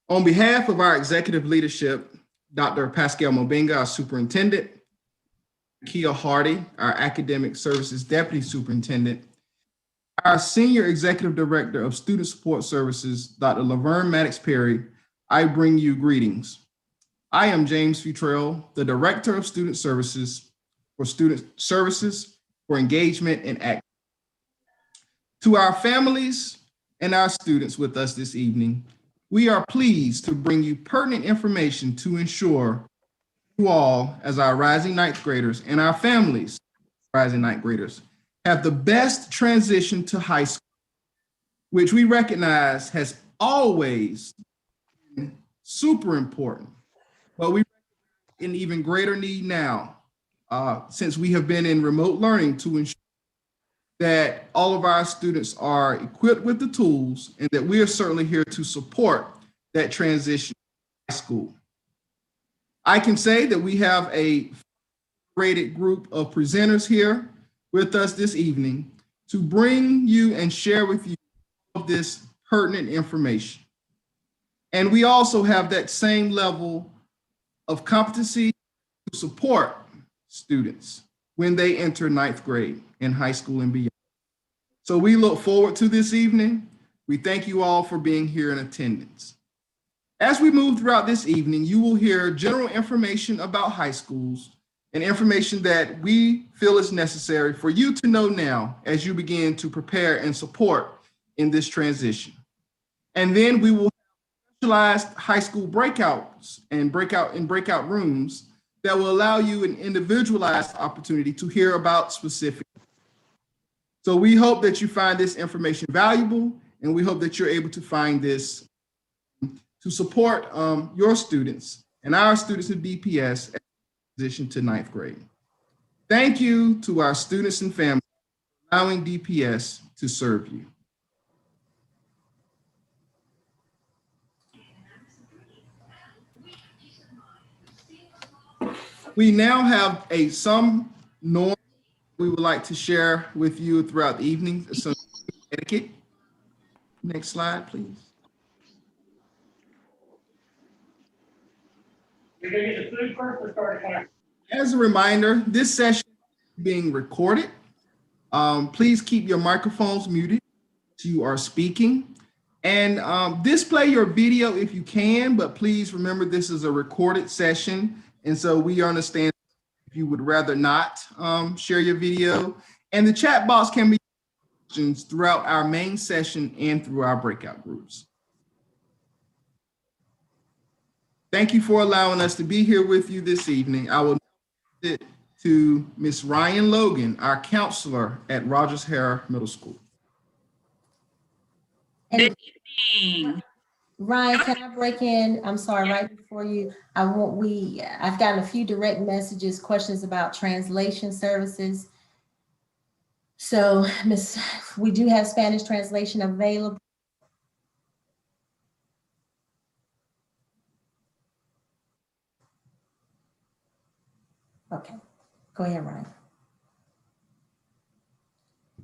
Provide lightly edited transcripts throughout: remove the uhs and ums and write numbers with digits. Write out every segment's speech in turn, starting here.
On behalf of our executive leadership, Dr. Pascal Mobinga, our superintendent, Kia Hardy, our academic services deputy superintendent, our senior executive director of student support services, Dr. Laverne Maddox Perry, I bring you greetings. I am James Futrell, the director of student services for engagement and action. To our families and our students with us this evening, we are pleased to bring you pertinent information to ensure you all, as our rising ninth graders and our families, rising ninth graders, have the best transition to high school, which we recognize has always been super important, but we in even greater need now, since we have been in remote learning, to ensure that all of our students are equipped with the tools and that we are certainly here to support that transition to high school. I can say that we have a rated group of presenters here with us this evening to bring you and share with you all of this pertinent information. And we also have that same level of competency to support students when they enter ninth grade in high school and beyond. So we look forward to this evening. We thank you all for being here in attendance. As we move throughout this evening, you will hear general information about high schools and information that we feel is necessary for you to know now as you begin to prepare and support in this transition. And then we will have specialized high school breakouts and breakout rooms that will allow you an individualized opportunity to hear about specific. So we hope that you find this information valuable, and we hope that you're able to find this to support your students and our students in DPS at transition to ninth grade. Thank you to our students and families for allowing DPS to serve you. We now have some norms we would like to share with you throughout the evening. Some etiquette. Next slide, please. You're gonna get the food first or start class? As a reminder, this session is being recorded. Please keep your microphones muted as you are speaking. And display your video if you can, but please remember this is a recorded session. And so we understand if you would rather not share your video. And the chat box can be questions throughout our main session and through our breakout groups. Thank you for allowing us to be here with you this evening. I will give it to Ms. Ryan Logan, our counselor at Rogers Hare Middle School. Good evening. Ryan, can I break in? I'm sorry, right before you, I've gotten a few direct messages, questions about translation services. So, we do have Spanish translation available. Okay, go ahead, Ryan.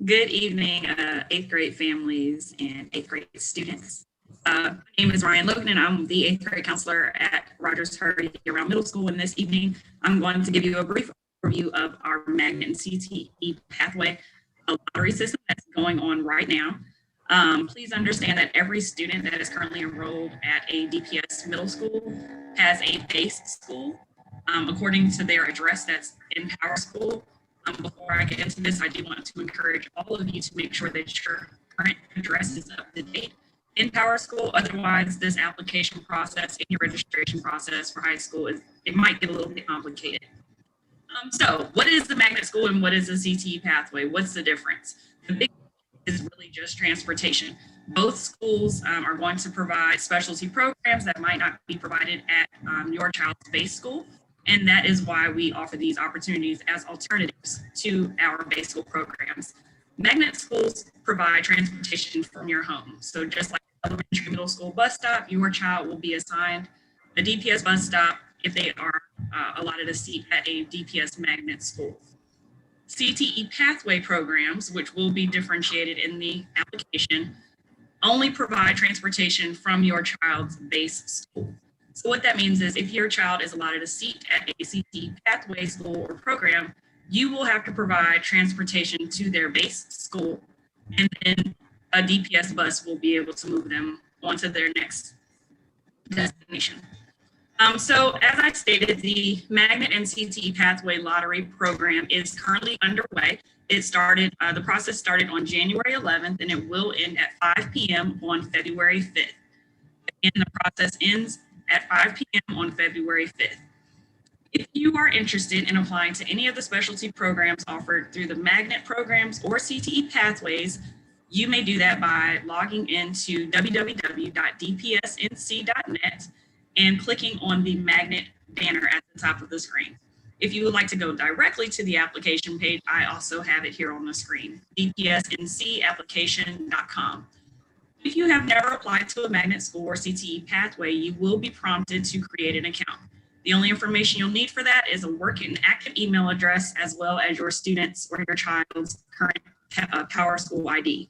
Good evening, 8th grade families and 8th grade students. My name is Ryan Logan, and I'm the 8th grade counselor at Rogers Hare Year-Round Middle School. And this evening, I'm going to give you a brief overview of our magnet and CTE pathway, a lottery system that's going on right now. Please understand that every student that is currently enrolled at a DPS middle school has a base school according to their address that's in Power School. Before I get into this, I do want to encourage all of you to make sure that your current address is up to date in Power School. Otherwise, this application process and your registration process for high school it might get a little bit complicated. So what is the magnet school and what is the CTE pathway? What's the difference? The big is really just transportation. Both schools are going to provide specialty programs that might not be provided at your child's base school. And that is why we offer these opportunities as alternatives to our base school programs. Magnet schools provide transportation from your home. So just like elementary middle school bus stop, your child will be assigned a DPS bus stop if they are allotted a seat at a DPS magnet school. CTE pathway programs, which will be differentiated in the application, only provide transportation from your child's base school. So what that means is if your child is allotted a seat at a CTE pathway school or program, you will have to provide transportation to their base school, and then a DPS bus will be able to move them onto their next destination. So as I stated, the Magnet and CTE Pathway Lottery Program is currently underway. It started, the process started on January 11th, and it will end at 5 p.m. on February 5th. Again, the process ends at 5 p.m. on February 5th. If you are interested in applying to any of the specialty programs offered through the Magnet programs or CTE Pathways, you may do that by logging into www.dpsnc.net and clicking on the Magnet banner at the top of the screen. If you would like to go directly to the application page, I also have it here on the screen, dpsncapplication.com. If you have never applied to a Magnet school or CTE pathway, you will be prompted to create an account. The only information you'll need for that is a working active email address, as well as your student's or your child's current Power School ID.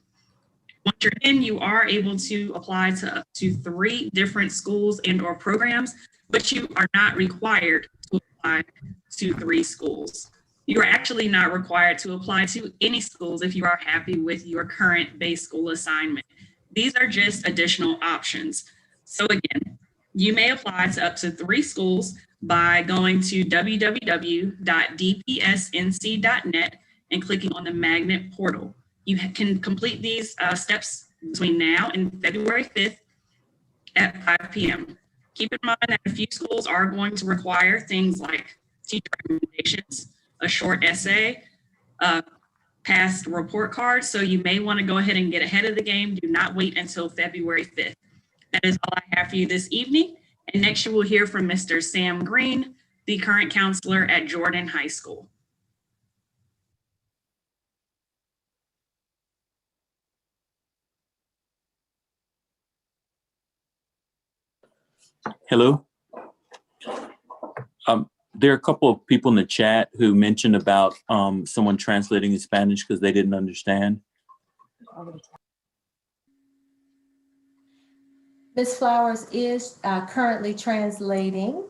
Once you're in, you are able to apply to up to 3 different schools and or programs, but you are not required to apply to 3 schools. You are actually not required to apply to any schools if you are happy with your current base school assignment. These are just additional options. So again, you may apply to up to 3 schools by going to www.dpsnc.net and clicking on the Magnet portal. You can complete these steps between now and February 5th at 5 p.m. Keep in mind that a few schools are going to require things like teacher recommendations, a short essay, past report cards. So you may want to go ahead and get ahead of the game. Do not wait until February 5th. That is all I have for you this evening. And next you will hear from Mr. Sam Green, the current counselor at Jordan High School. Hello. There are a couple of people in the chat who mentioned about someone translating in Spanish because they didn't understand. Ms. Flowers is currently translating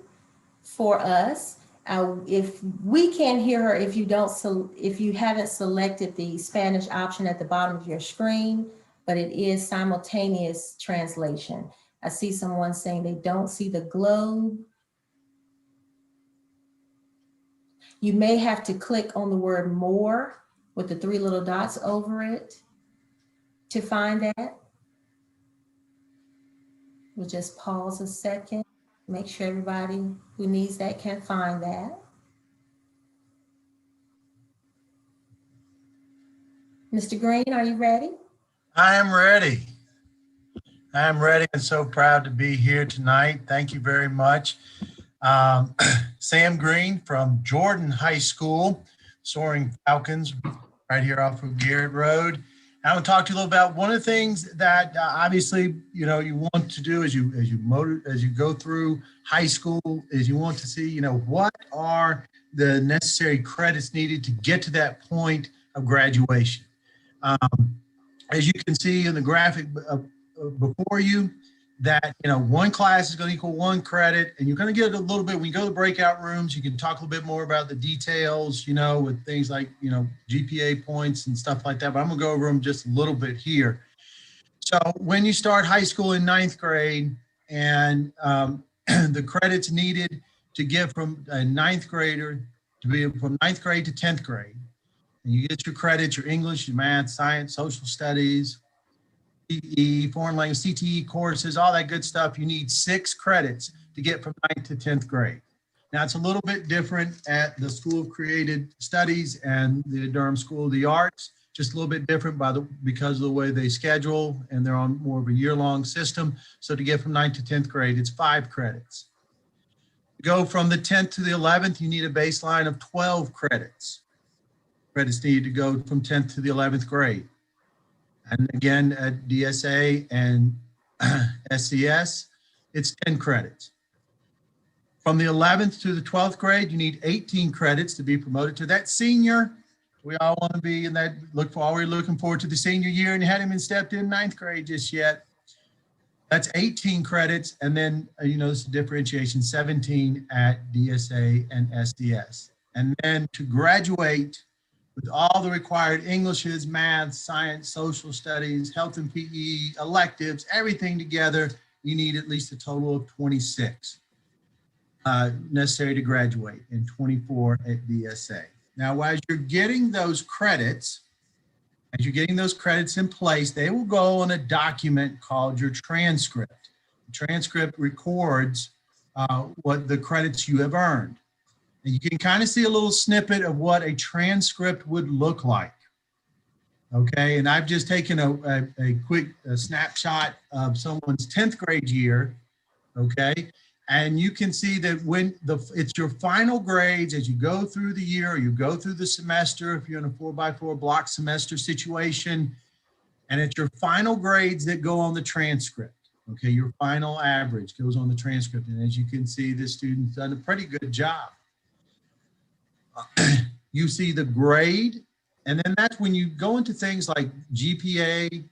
for us. If we can't hear her, if you haven't selected the Spanish option at the bottom of your screen, but it is simultaneous translation. I see someone saying they don't see the globe. You may have to click on the word more with the 3 little dots over it to find that. We'll just pause a second, make sure everybody who needs that can find that. Mr. Green, are you ready? I am ready. I am ready and so proud to be here tonight. Thank you very much. Sam Green from Jordan High School, Soaring Falcons, right here off of Garrett Road. I want to talk to you a little about one of the things that obviously, you want to do as you go through high school is you want to see, what are the necessary credits needed to get to that point of graduation. As you can see in the graphic before you, that one class is going to equal 1 credit, and you're going to get a little bit when you go to breakout rooms. You can talk a little bit more about the details, with things like GPA points and stuff like that. But I'm going to go over them just a little bit here. So when you start high school in 9th grade, and the credits needed to get from a 9th grader to be from 9th grade to 10th grade, and you get your credits, your English, your math, science, social studies, PE, foreign language, CTE courses, all that good stuff. You need 6 credits to get from 9th to 10th grade. Now, it's a little bit different at the School of Creative Studies and the Durham School of the Arts, just a little bit different because of the way they schedule, and they're on more of a year-long system. So to get from 9th to 10th grade, it's 5 credits. To go from the 10th to the 11th, you need a baseline of 12 credits. Credits needed to go from 10th to the 11th grade. And again, at DSA and SCS, it's 10 credits. From the 11th to the 12th grade, you need 18 credits to be promoted to that senior We all want to be in that, already looking forward to the senior year, and you hadn't even stepped in ninth grade just yet. That's 18 credits. And then you notice the differentiation, 17 at DSA and SDS. And then to graduate with all the required Englishes, math, science, social studies, health and PE, electives, everything together, you need at least a total of 26 necessary to graduate, and 24 at DSA. Now, as you're getting those credits, in place, they will go on a document called your transcript. The transcript records what the credits you have earned. And you can kind of see a little snippet of what a transcript would look like. Okay, and I've just taken a quick snapshot of someone's 10th grade year, okay? And you can see that when it's your final grades as you go through the year, or you go through the semester, if you're in a 4x4 block semester situation, and it's your final grades that go on the transcript. Okay, your final average goes on the transcript. And as you can see, this student's done a pretty good job. You see the grade, and then that's when you go into things like GPA,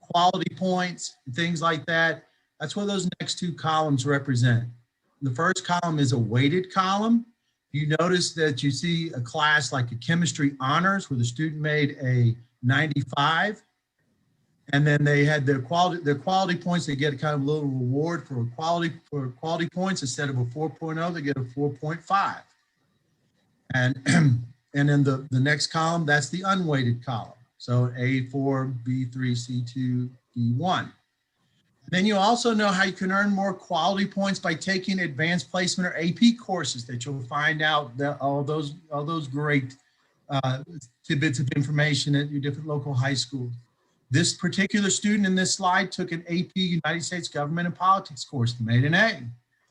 quality points, and things like that. That's what those next two columns represent. The first column is a weighted column. You notice that you see a class like a chemistry honors where the student made a 95. And then they had their quality points. They get a kind of little reward for quality points. Instead of a 4.0, they get a 4.5. And then the next column, that's the unweighted column. So A4, B3, C2, D1. Then you also know how you can earn more quality points by taking advanced placement or AP courses that you'll find out that all those great tidbits of information at your different local high schools. This particular student in this slide took an AP United States Government and Politics course and made an A.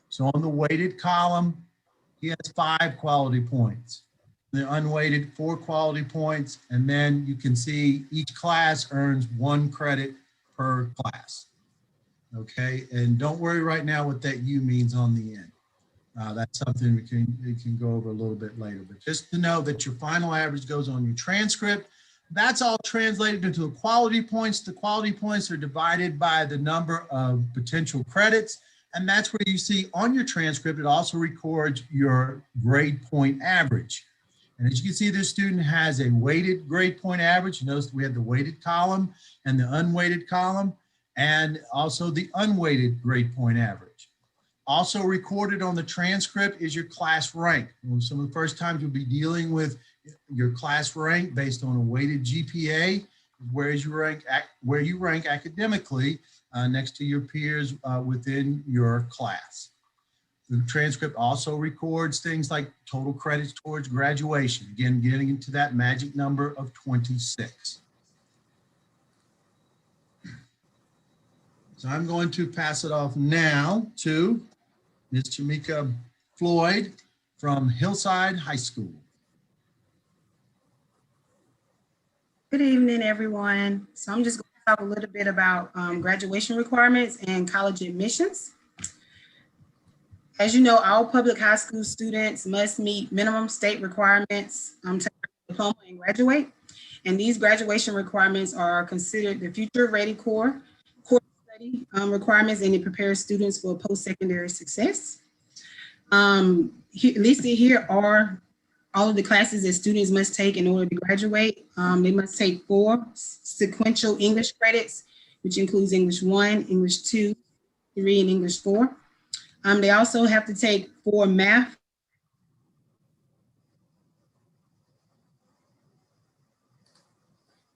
So on the weighted column, he has 5 quality points. The unweighted, 4 quality points. And then you can see each class earns 1 credit per class. Okay, and don't worry right now what that U means on the end. That's something we can go over a little bit later. But just to know that your final average goes on your transcript. That's all translated into the quality points. The quality points are divided by the number of potential credits. And that's where you see on your transcript, it also records your grade point average. And as you can see, this student has a weighted grade point average. You notice we have the weighted column and the unweighted column, and also the unweighted grade point average. Also recorded on the transcript is your class rank. Some of the first times you'll be dealing with your class rank based on a weighted GPA, where you rank academically next to your peers within your class. The transcript also records things like total credits towards graduation. Again, getting into that magic number of 26. So I'm going to pass it off now to Ms. Chamika Floyd from Hillside High School. Good evening, everyone. So I'm just going to talk a little bit about graduation requirements and college admissions. As you know, all public high school students must meet minimum state requirements to diploma and graduate. And these graduation requirements are considered the future ready core study requirements, and it prepares students for post-secondary success. Listed here are all of the classes that students must take in order to graduate. They must take 4 sequential English credits, which includes English 1, English 2, 3, and English 4. They also have to take 4 math.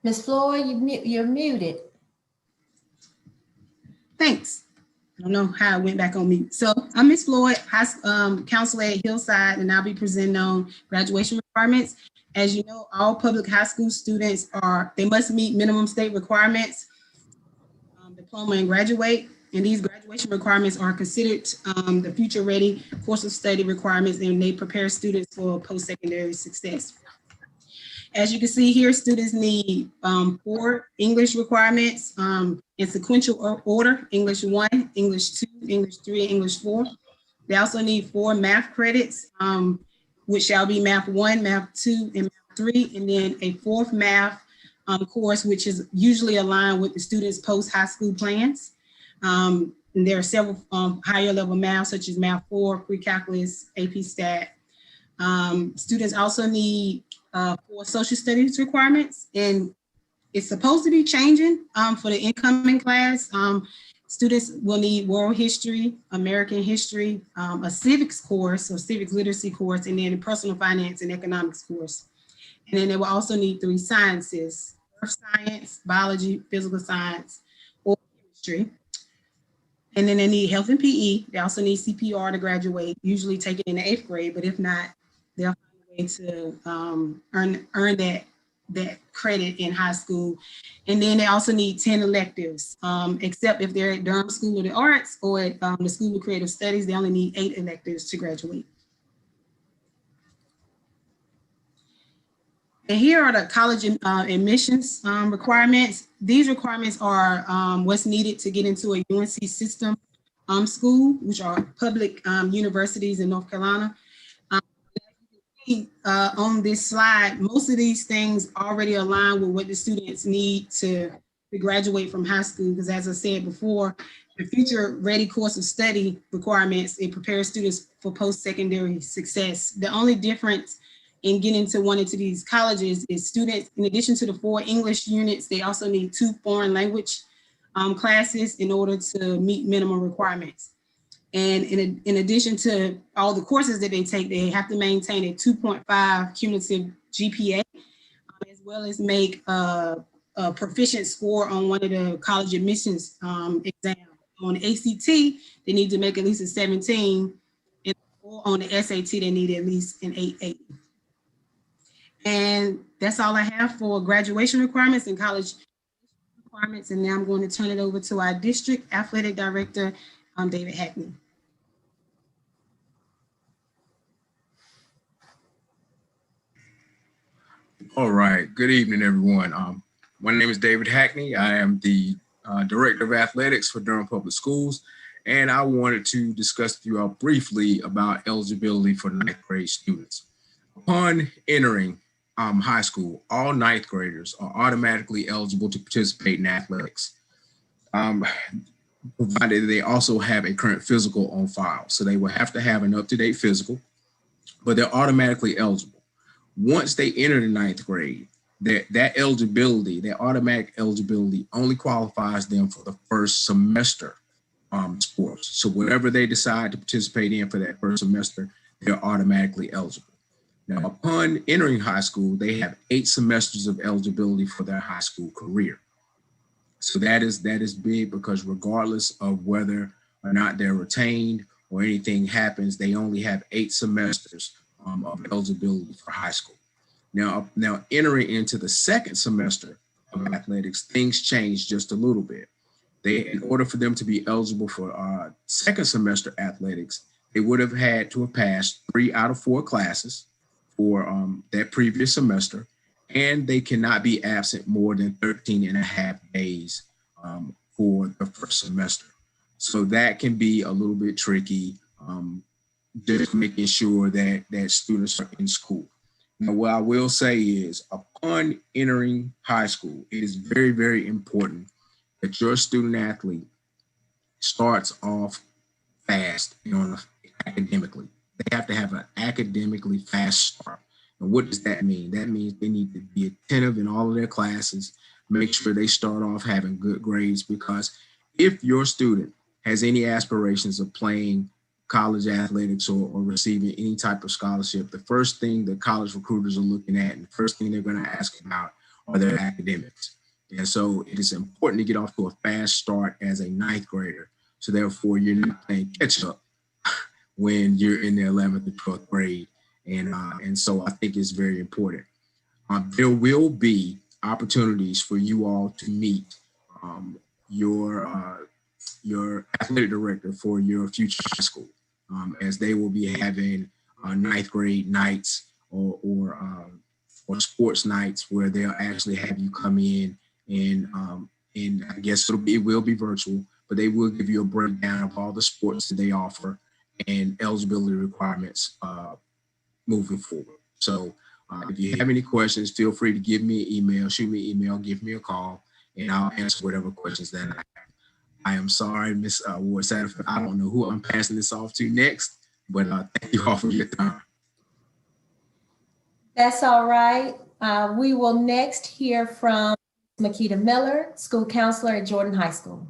Ms. Floyd, you're muted. Thanks. I don't know how I went back on mute. So I'm Ms. Floyd, counselor at Hillside, and I'll be presenting on graduation requirements. As you know, all public high school students they must meet minimum state requirements, diploma and graduate. And these graduation requirements are considered the future ready course of study requirements, and they prepare students for post-secondary success. As you can see here, students need 4 English requirements in sequential order: English 1, English 2, English 3, and English 4. They also need 4 math credits, which shall be math 1, math 2, and math 3, and then a 4th math course, which is usually aligned with the students' post-high school plans. And there are several higher level math, such as Math 4, Pre-Calculus, AP Stat. Students also need 4 social studies requirements, and it's supposed to be changing for the incoming class. Students will need world history, American history, a civics course or civics literacy course, and then a personal finance and economics course. And then they will also need 3 sciences: earth science, biology, physical science, or chemistry. And then they need health and PE. They also need CPR to graduate, usually take it in the 8th grade, but if not, they'll find a way to earn that credit in high school. And then they also need 10 electives, except if they're at Durham School of the Arts or at the School of Creative Studies, they only need 8 electives to graduate. And here are the college admissions requirements. These requirements are what's needed to get into a UNC system school, which are public universities in North Carolina. On this slide, most of these things already align with what the students need to graduate from high school, because as I said before, the future ready course of study requirements, it prepares students for post-secondary success. The only difference in getting to one of these colleges is students, in addition to the 4 English units, they also need 2 foreign language classes in order to meet minimum requirements. And in addition to all the courses that they take, they have to maintain a 2.5 cumulative GPA, as well as make a proficient score on one of the college admissions exams. On the ACT, they need to make at least a 17, and on the SAT, they need at least an 880. And that's all I have for graduation requirements and college requirements. And now I'm going to turn it over to our district athletic director, David Hackney. All right. Good evening, everyone. My name is David Hackney. I am the Director of Athletics for Durham Public Schools, and I wanted to discuss with you all briefly about eligibility for 9th grade students. Upon entering high school, all 9th graders are automatically eligible to participate in athletics, provided they also have a current physical on file. So they will have to have an up-to-date physical, but they're automatically eligible. Once they enter the 9th grade, that eligibility, that automatic eligibility only qualifies them for the first semester sports. So whatever they decide to participate in for that first semester, they're automatically eligible. Now, upon entering high school, they have 8 semesters of eligibility for their high school career. So that is big, because regardless of whether or not they're retained or anything happens, they only have 8 semesters of eligibility for high school. Now entering into the second semester of athletics, things change just a little bit. In order for them to be eligible for second semester athletics, they would have had to have passed 3 out of 4 classes for that previous semester, and they cannot be absent more than 13 and a half days for the first semester. So that can be a little bit tricky, just making sure that students are in school. Now, what I will say is, upon entering high school, it is very, very important that your student athlete starts off fast academically. They have to have an academically fast start. And what does that mean? That means they need to be attentive in all of their classes, make sure they start off having good grades, because if your student has any aspirations of playing college athletics or receiving any type of scholarship, the first thing the college recruiters are looking at and the first thing they're going to ask about are their academics. And so it is important to get off to a fast start as a 9th grader. So therefore, you're not playing catch up when you're in the 11th or 12th grade. And so I think it's very important. There will be opportunities for you all to meet your athletic director for your future high school, as they will be having 9th grade nights or sports nights where they'll actually have you come in and I guess it will be virtual, but they will give you a breakdown of all the sports that they offer and eligibility requirements moving forward. So If you have any questions, feel free to give me an email, shoot me an email, give me a call, and I'll answer whatever questions that I have. I am sorry, Ms. Ward Satterfield. I don't know who I'm passing this off to next, but thank you all for your time. That's all right. We will next hear from Makita Miller, school counselor at Jordan High School.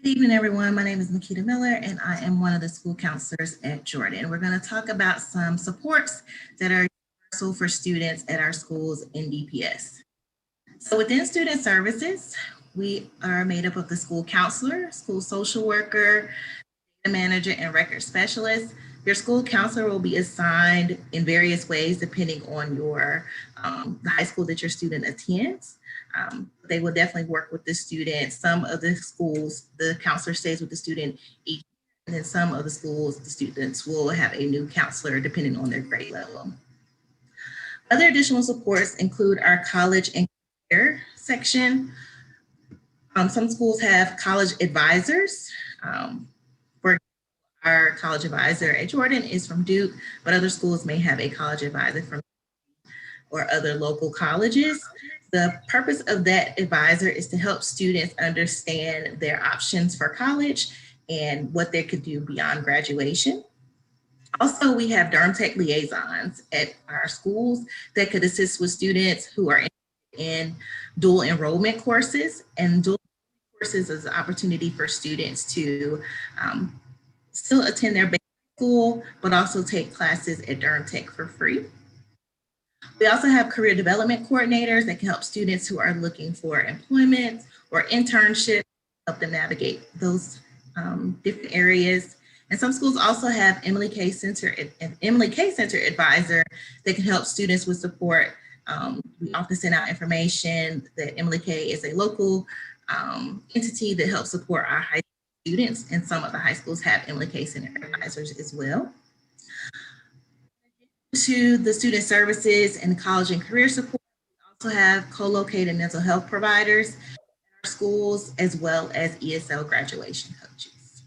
Good evening, everyone. My name is Makita Miller, and I am one of the school counselors at Jordan. We're going to talk about some supports that are universal for students at our schools in DPS. So within student services, we are made up of the school counselor, school social worker, data manager, and record specialist. Your school counselor will be assigned in various ways depending on your the high school that your student attends. They will definitely work with the student. Some of the schools, the counselor stays with the student each year, and then some of the schools, the students will have a new counselor depending on their grade level. Other additional supports include our college and career section. Some schools have college advisors. For our college advisor at Jordan is from Duke, but other schools may have a college advisor from or other local colleges. The purpose of that advisor is to help students understand their options for college and what they could do beyond graduation. Also, we have Durham Tech liaisons at our schools that could assist with students who are in dual enrollment courses, and dual courses is an opportunity for students to still attend their basic school, but also take classes at Durham Tech for free. We also have career development coordinators that can help students who are looking for employment or internship, help them navigate those different areas. And some schools also have an Emily K. Center advisor that can help students with support. We often send out information that Emily K. is a local entity that helps support our high school students, and some of the high schools have Emily K. Center advisors as well. To the student services and college and career support, we also have co-located mental health providers in our schools, as well as ESL graduation coaches.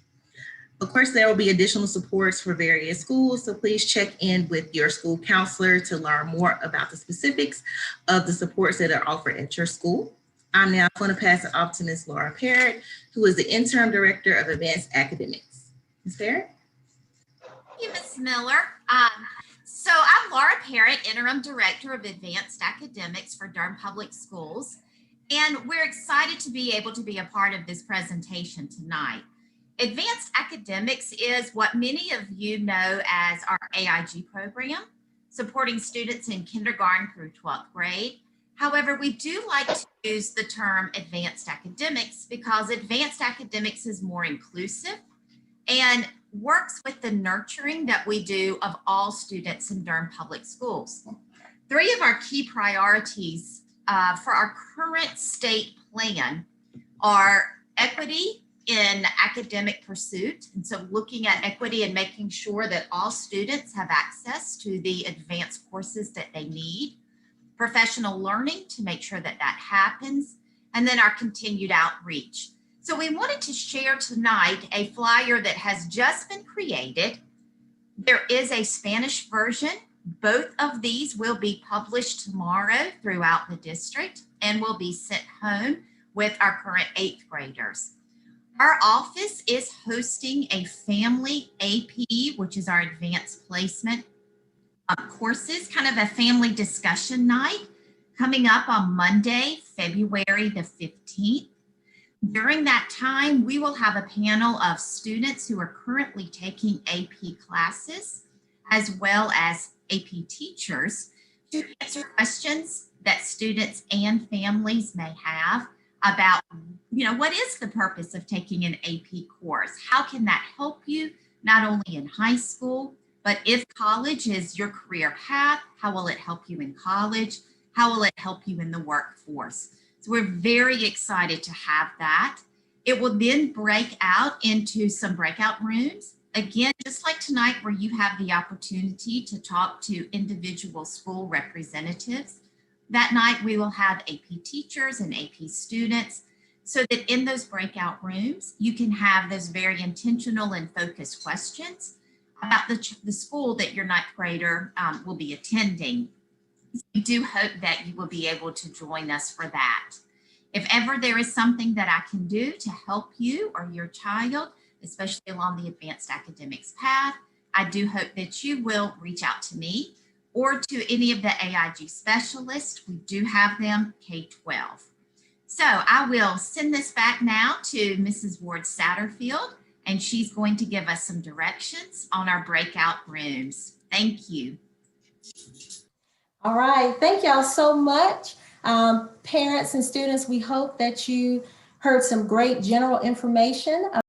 Of course, there will be additional supports for various schools, so please check in with your school counselor to learn more about the specifics of the supports that are offered at your school. I'm now going to pass it off to Ms. Laura Parrott, who is the Interim Director of Advanced Academics. Ms. Parrott? Thank you, Ms. Miller. So I'm Laura Parrott, Interim Director of Advanced Academics for Durham Public Schools, and we're excited to be able to be a part of this presentation tonight. Advanced Academics is what many of you know as our AIG program, supporting students in kindergarten through 12th grade. However, we do like to use the term Advanced Academics because Advanced Academics is more inclusive and works with the nurturing that we do of all students in Durham Public Schools. Three of our key priorities for our current state plan are equity in academic pursuit. And so looking at equity and making sure that all students have access to the advanced courses that they need, professional learning to make sure that that happens, and then our continued outreach. So we wanted to share tonight a flyer that has just been created. There is a Spanish version. Both of these will be published tomorrow throughout the district and will be sent home with our current 8th graders. Our office is hosting a family AP, which is our advanced placement courses, kind of a family discussion night coming up on Monday, February the 15th. During that time, we will have a panel of students who are currently taking AP classes, as well as AP teachers, to answer questions that students and families may have about, what is the purpose of taking an AP course? How can that help you, not only in high school, but if college is your career path, how will it help you in college? How will it help you in the workforce? So we're very excited to have that. It will then break out into some breakout rooms. Again, just like tonight, where you have the opportunity to talk to individual school representatives. That night, we will have AP teachers and AP students so that in those breakout rooms, you can have those very intentional and focused questions about the school that your ninth grader will be attending. We do hope that you will be able to join us for that. If ever there is something that I can do to help you or your child, especially along the advanced academics path, I do hope that you will reach out to me or to any of the AIG specialists. We do have them K-12. So I will send this back now to Mrs. Ward Satterfield, and she's going to give us some directions on our breakout rooms. Thank you. All right, thank y'all so much. Parents and students, we hope that you heard some great general information